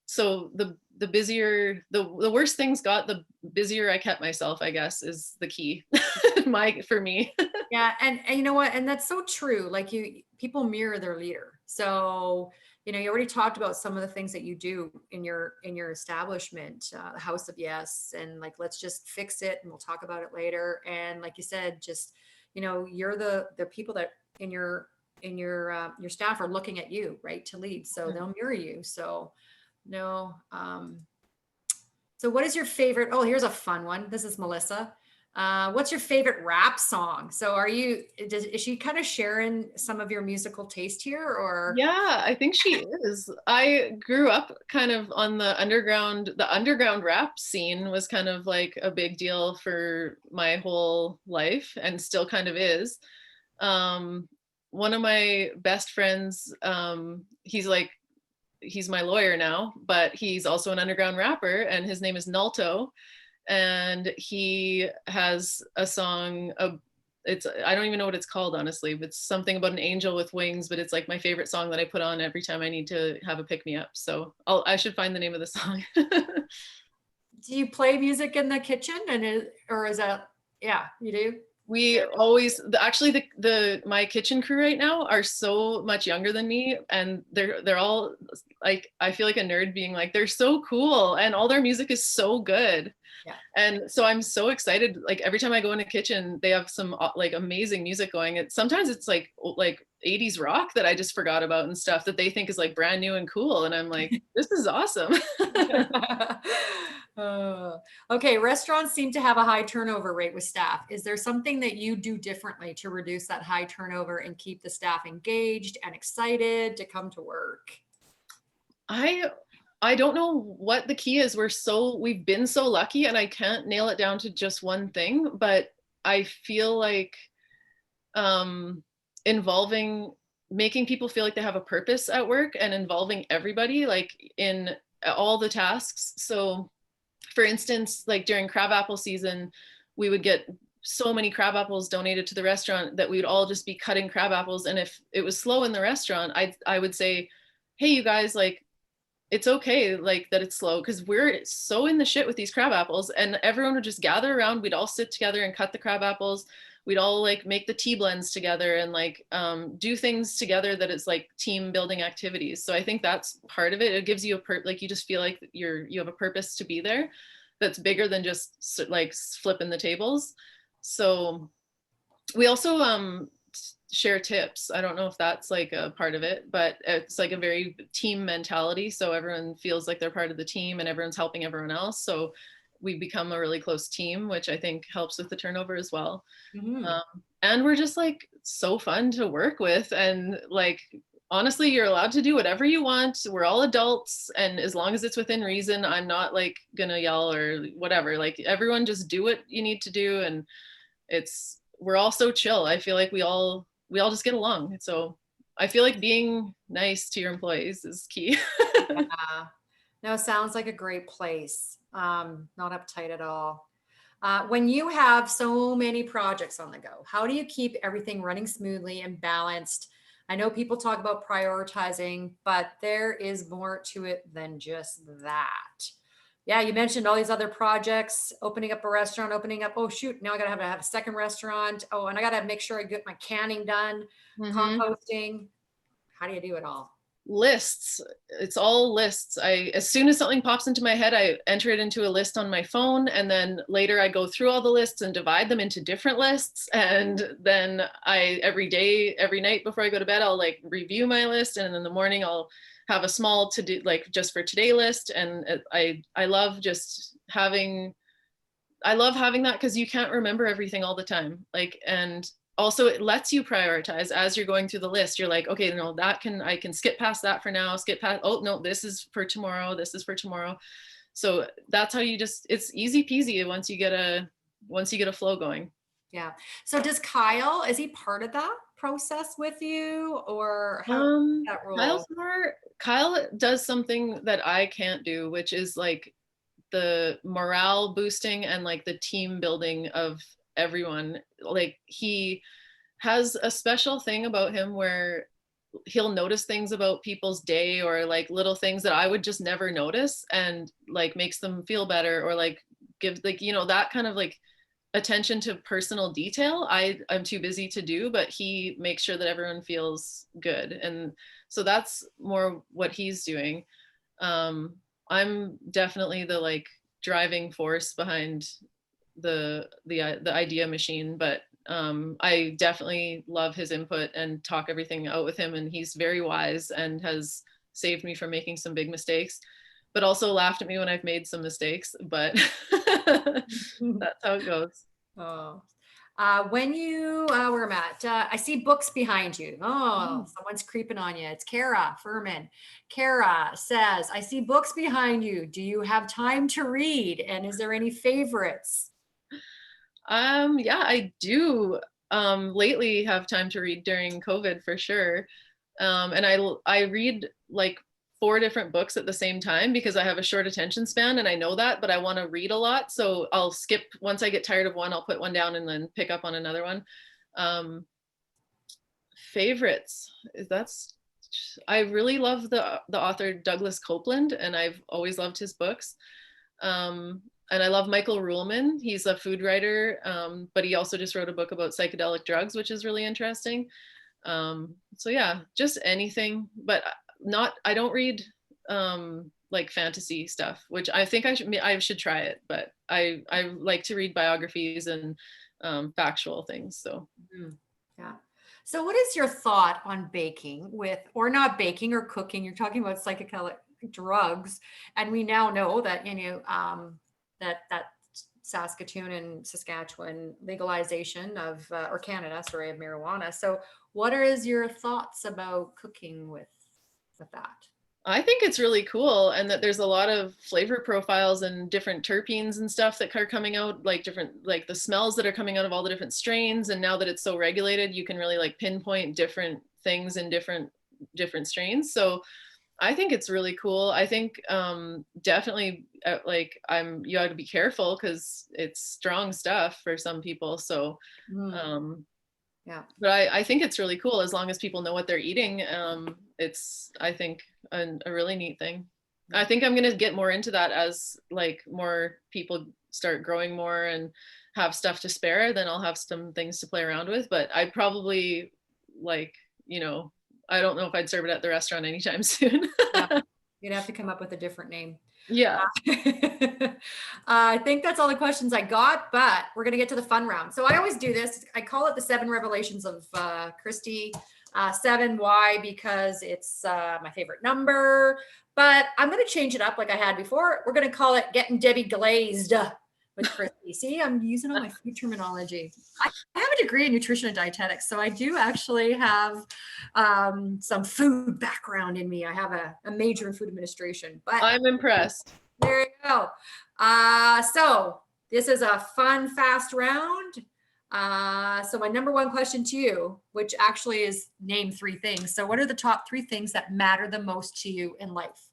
so the busier, the worse things got, the busier I kept myself, I guess, is the key for me. Yeah, and you know what? And that's so true. Like people mirror their leader. So, you already talked about some of the things that you do in your establishment, the House of Yes, and like let's just fix it, and we'll talk about it later. And like you said, just you're the people that in your staff are looking at you, right, to lead. So they'll mirror you. So no. So what is your favorite? Oh, here's a fun one. This is Melissa. What's your favorite rap song? So is she kind of sharing some of your musical taste here, or? Yeah, I think she is. I grew up kind of on the underground rap scene was kind of like a big deal for my whole life and still kind of is. One of my best friends, he's my lawyer now, but he's also an underground rapper, and his name is Nalto. And he has a song I don't even know what it's called, honestly, but it's something about an angel with wings, but it's like my favorite song that I put on every time I need to have a pick me up. So I should find the name of the song. Do you play music in the kitchen, or is that, yeah, you do? We always actually my kitchen crew right now are so much younger than me, and they're all like, I feel like a nerd being like, they're so cool and all their music is so good. Yeah. And so I'm so excited. Like every time I go in a kitchen, they have some like amazing music going. Sometimes it's like 80s rock that I just forgot about and stuff that they think is like brand new and cool. And I'm like, this is awesome. Okay, restaurants seem to have a high turnover rate with staff. Is there something that you do differently to reduce that high turnover and keep the staff engaged and excited to come to work? I don't know what the key is. We've been so lucky, and I can't nail it down to just one thing, but I feel like making people feel like they have a purpose at work and involving everybody like in all the tasks. So for instance, like during crabapple season, we would get so many crab apples donated to the restaurant that we would all just be cutting crab apples. And if it was slow in the restaurant, I would say, hey, you guys, like, it's okay, like that it's slow, because we're so in the shit with these crab apples. And everyone would just gather around. We'd all sit together and cut the crab apples. We'd all like make the tea blends together and like do things together that is like team building activities. So I think that's part of it. It gives you like you just feel like you have a purpose to be there that's bigger than just like flipping the tables. So we also share tips. I don't know if that's like a part of it, but it's like a very team mentality. So everyone feels like they're part of the team and everyone's helping everyone else. So we become a really close team, which I think helps with the turnover as well. Mm-hmm. And we're just like so fun to work with. And like, honestly, you're allowed to do whatever you want. We're all adults. And as long as it's within reason, I'm not like gonna yell or whatever. Like everyone just do what you need to do. And we're all so chill. I feel like we all just get along. So I feel like being nice to your employees is key. Yeah. No, sounds like a great place. Not uptight at all. When you have so many projects on the go, how do you keep everything running smoothly and balanced? I know people talk about prioritizing, but there is more to it than just that. Yeah, you mentioned all these other projects, opening up a restaurant, oh shoot, now I gotta have a second restaurant. Oh, and I gotta make sure I get my canning done, composting. How do you do it all? Lists. It's all lists. As soon as something pops into my head, I enter it into a list on my phone, and then later I go through all the lists and divide them into different lists. And then every night before I go to bed, I'll like review my list, and in the morning I'll have a small to do like just for today list. And I love having that, because you can't remember everything all the time. Like, and also it lets you prioritize as you're going through the list. You're like, okay, no, I can skip past that for now, oh no, this is for tomorrow, so that's how it's easy peasy once you get a flow going. Yeah. So does Kyle, is he part of that process with you, or how does that roll? Kyle does something that I can't do, which is like the morale boosting and like the team building of everyone. Like he has a special thing about him where he'll notice things about people's day, or like little things that I would just never notice, and like makes them feel better, or like give, like, you know, that kind of like attention to personal detail. I'm too busy to do, but he makes sure that everyone feels good. And so that's more what he's doing. I'm definitely the like driving force behind the idea machine, but I definitely love his input and talk everything out with him, and he's very wise and has saved me from making some big mistakes, but also laughed at me when I've made some mistakes, but that's how it goes. Oh, when you, where I'm at, I see books behind you. Oh, someone's creeping on you. It's Kara Furman. Kara says, I see books behind you. Do you have time to read? And is there any favorites? Yeah, I do lately have time to read during COVID for sure. And I read like 4 different books at the same time because I have a short attention span, and I know that, but I want to read a lot. So I'll skip, once I get tired of one, I'll put one down and then pick up on another one. Favorites, that's, I really love the author Douglas Copeland, and I've always loved his books. And I love Michael Ruhlman. He's a food writer, but he also just wrote a book about psychedelic drugs, which is really interesting. So yeah, just anything, but not, I don't read like fantasy stuff, which I think I should try it, but I like to read biographies and factual things. So Yeah. So what is your thought on baking with, or not baking or cooking? You're talking about psychedelic drugs, and we now know that, you know, that Saskatoon and Saskatchewan legalization of, or Canada, sorry, of marijuana. So what is your thoughts about cooking with that? I think it's really cool, and that there's a lot of flavor profiles and different terpenes and stuff that are coming out, like different, like the smells that are coming out of all the different strains. And now that it's so regulated, you can really like pinpoint different things in different strains. So I think it's really cool. I think definitely like you have to be careful because it's strong stuff for some people. So Yeah. but I think it's really cool as long as people know what they're eating. It's, I think, a really neat thing. I think I'm going to get more into that as like more people start growing more and have stuff to spare, then I'll have some things to play around with. But I probably, like, you know, I don't know if I'd serve it at the restaurant anytime soon. Yeah. You'd have to come up with a different name. Yeah. I think that's all the questions I got, but we're going to get to the fun round. So I always do this. I call it the 7 revelations of Christie. 7, why? Because it's my favorite number, but I'm going to change it up like I had before. We're going to call it Getting Debbie Glazed with Christie. See, I'm using all my food terminology. I have a degree in nutrition and dietetics, so I do actually have some food background in me. I have a major in food administration, but I'm impressed. there you go. So this is a fun, fast round. So my number 1 question to you, which actually is name 3 things. So what are the top 3 things that matter the most to you in life?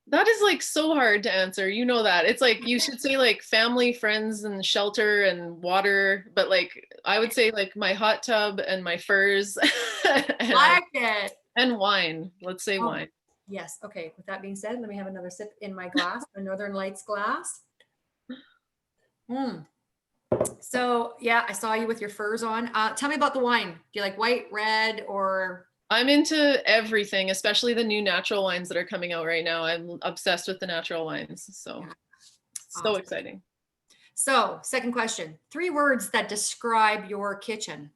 That is like so hard to answer. You know that. It's like you should say like family, friends, and shelter and water. But like I would say like my hot tub and my furs Like it. and wine. Let's say Oh, wine. yes. Okay. With that being said, let me have another sip in my glass, a Northern Lights glass. So yeah, I saw you with your furs on. Tell me about the wine. Do you like white, red, or? I'm into everything, especially the new natural wines that are coming out right now. I'm obsessed with the natural wines. So, Yeah. so Awesome. exciting. So, second question, 3 words that describe your kitchen.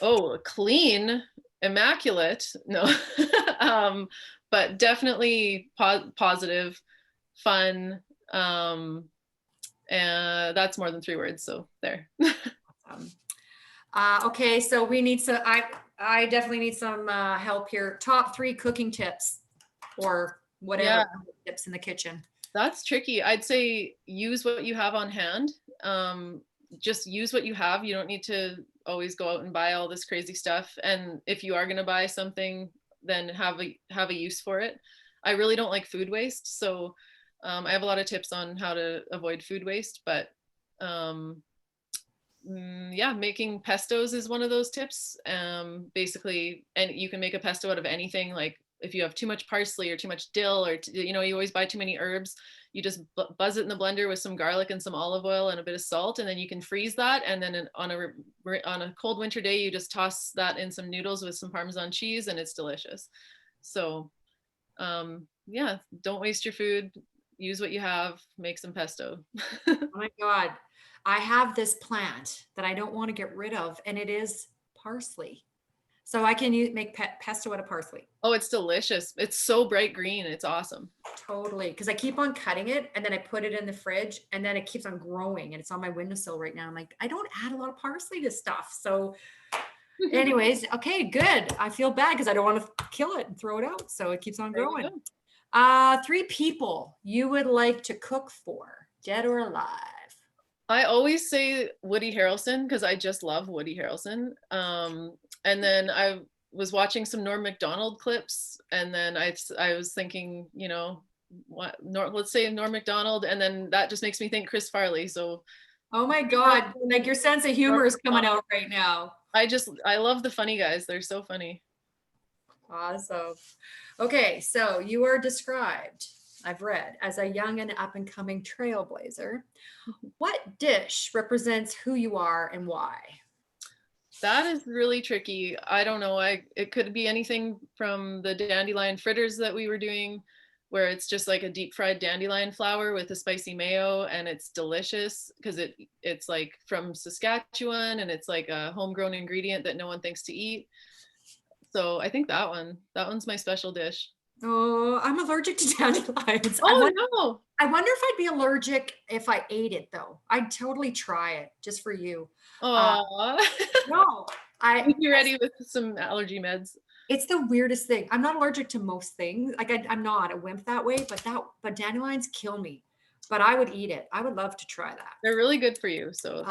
Oh, clean, immaculate. No, but definitely positive, fun. And that's more than 3 words. So there. Okay, so we need some, I definitely need some help here. Top 3 cooking tips or whatever, Yeah, tips in the kitchen. that's tricky. I'd say use what you have on hand. Just use what you have. You don't need to always go out and buy all this crazy stuff. And if you are going to buy something, then have a use for it. I really don't like food waste, so I have a lot of tips on how to avoid food waste. But Yeah, making pestos is one of those tips. Basically, and you can make a pesto out of anything. Like if you have too much parsley or too much dill, or you know, you always buy too many herbs, you just buzz it in the blender with some garlic and some olive oil and a bit of salt, and then you can freeze that. And then on a cold winter day, you just toss that in some noodles with some Parmesan cheese, and it's delicious. So yeah, don't waste your food. Use what you have. Make some pesto. Oh my God. I have this plant that I don't want to get rid of, and it is parsley. So I can make pesto out of parsley. Oh, it's delicious. It's so bright green. It's awesome. Totally. Because I keep on cutting it and then I put it in the fridge and then it keeps on growing and it's on my windowsill right now. I'm like, I don't add a lot of parsley to stuff. So, anyways, okay, good. I feel bad because I don't want to kill it and throw it out. So it keeps on growing. 3 people you would like to cook for, dead or alive? I always say Woody Harrelson because I just love Woody Harrelson. And then I was watching some Norm Macdonald clips, and then I was thinking, you know, let's say Norm Macdonald, and then that just makes me think Chris Farley. So, oh my God, like your sense of humor is coming out right now. I love the funny guys. They're so funny. Awesome. Okay, so you are described, I've read, as a young and up and coming trailblazer. What dish represents who you are and why? That is really tricky. I don't know. It could be anything from the dandelion fritters that we were doing, where it's just like a deep fried dandelion flour with a spicy mayo, and it's delicious because it's like from Saskatchewan, and it's like a homegrown ingredient that no one thinks to eat. So I think that one's my special dish. Oh, I'm allergic to dandelions. Oh no. I wonder if I'd be allergic if I ate it though. I'd totally try it just for you. Aww. No, You ready with some allergy meds? It's the weirdest thing. I'm not allergic to most things. Like I'm not a wimp that way, but dandelions kill me. But I would eat it. I would love to try that. They're really good for you. So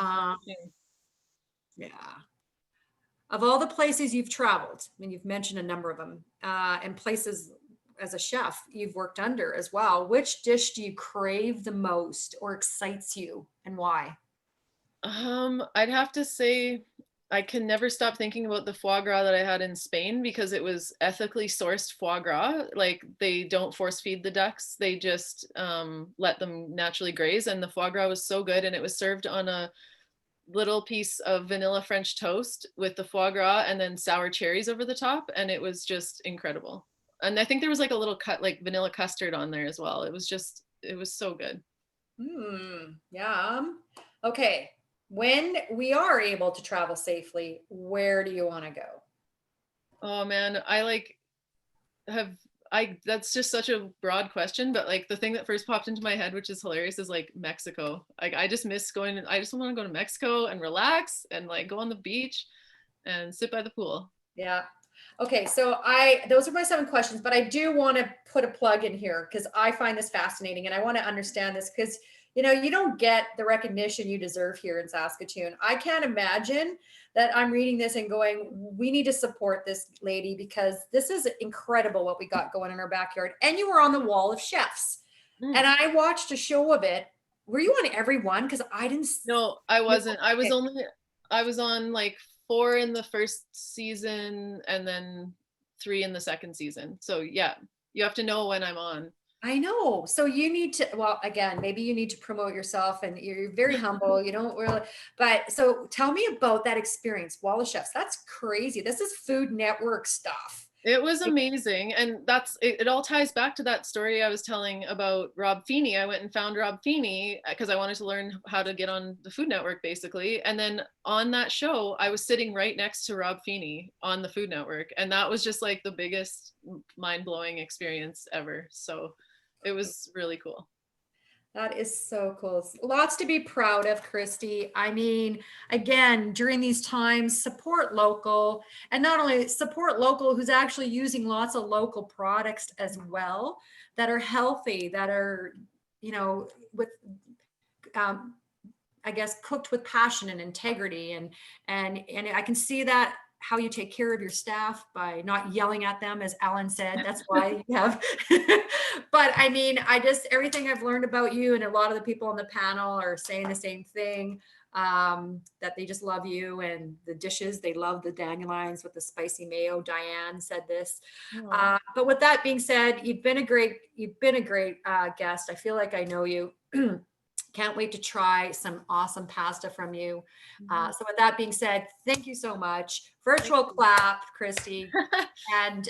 yeah. Of all the places you've traveled, I mean, you've mentioned a number of them, and places as a chef you've worked under as well, which dish do you crave the most or excites you and why? I'd have to say I can never stop thinking about the foie gras that I had in Spain because it was ethically sourced foie gras. Like they don't force feed the ducks. They just let them naturally graze. And the foie gras was so good. And it was served on a little piece of vanilla French toast with the foie gras and then sour cherries over the top. And it was just incredible. And I think there was like a little like vanilla custard on there as well. It was so good. Yum. Okay. When we are able to travel safely, where do you want to go? Oh man, that's just such a broad question, but like the thing that first popped into my head, which is hilarious, is like Mexico. Like I just miss I just want to go to Mexico and relax and like go on the beach and sit by the pool. Yeah. Okay, so those are my 7 questions, but I do want to put a plug in here because I find this fascinating and I want to understand this because you know, you don't get the recognition you deserve here in Saskatoon. I can't imagine that I'm reading this and going, we need to support this lady because this is incredible what we got going in our backyard. And you were on the Wall of Chefs. And I watched a show of it. Were you on every one? Because I didn't. No, I wasn't. I was on like 4 in the first season and then 3 in the second season. So yeah, you have to know when I'm on. I know. So you need to, well, again, maybe you need to promote yourself and you're very humble. You don't really, but so tell me about that experience, Wall of Chefs. That's crazy. This is Food Network stuff. It was amazing. And it all ties back to that story I was telling about Rob Feeney. I went and found Rob Feeney because I wanted to learn how to get on the Food Network basically. And then on that show, I was sitting right next to Rob Feeney on the Food Network. And that was just like the biggest mind-blowing experience ever. So it was really cool. That is so cool. Lots to be proud of, Christie. I mean, again, during these times, support local and not only support local who's actually using lots of local products as well that are healthy, that are, you know, with, I guess, cooked with passion and integrity. And I can see that how you take care of your staff by not yelling at them, as Alan said. That's why you have, but I mean, everything I've learned about you and a lot of the people on the panel are saying the same thing. that they just love you, and the dishes, they love the dandelions with the spicy mayo. Diane said this. Oh, But with that being said, you've been a great guest. I feel like I know you. Can't wait to try some awesome pasta from you. mhm. So with that being said, thank you so much. Thank Virtual you. clap, Christy. And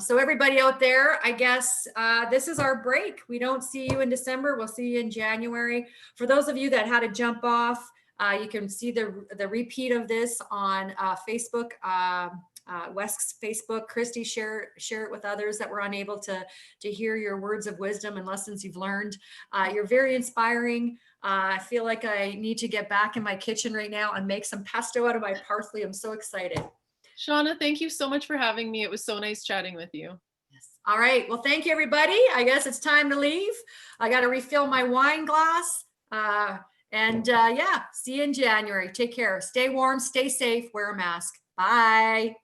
so everybody out there, I guess this is our break. We don't see you in December. We'll see you in January. For those of you that had to jump off, you can see the repeat of this on Facebook. Wes's Facebook. Christy, share it with others that were unable to hear your words of wisdom and lessons you've learned. You're very inspiring. I feel like I need to get back in my kitchen right now and make some pesto out of my parsley. I'm so excited. Shauna, thank you so much for having me. It was so nice chatting with you. Yes. All right. Well, thank you, everybody. I guess it's time to leave. I got to refill my wine glass. Yeah, see you in January. Take care. Stay warm, stay safe, wear a mask. Bye.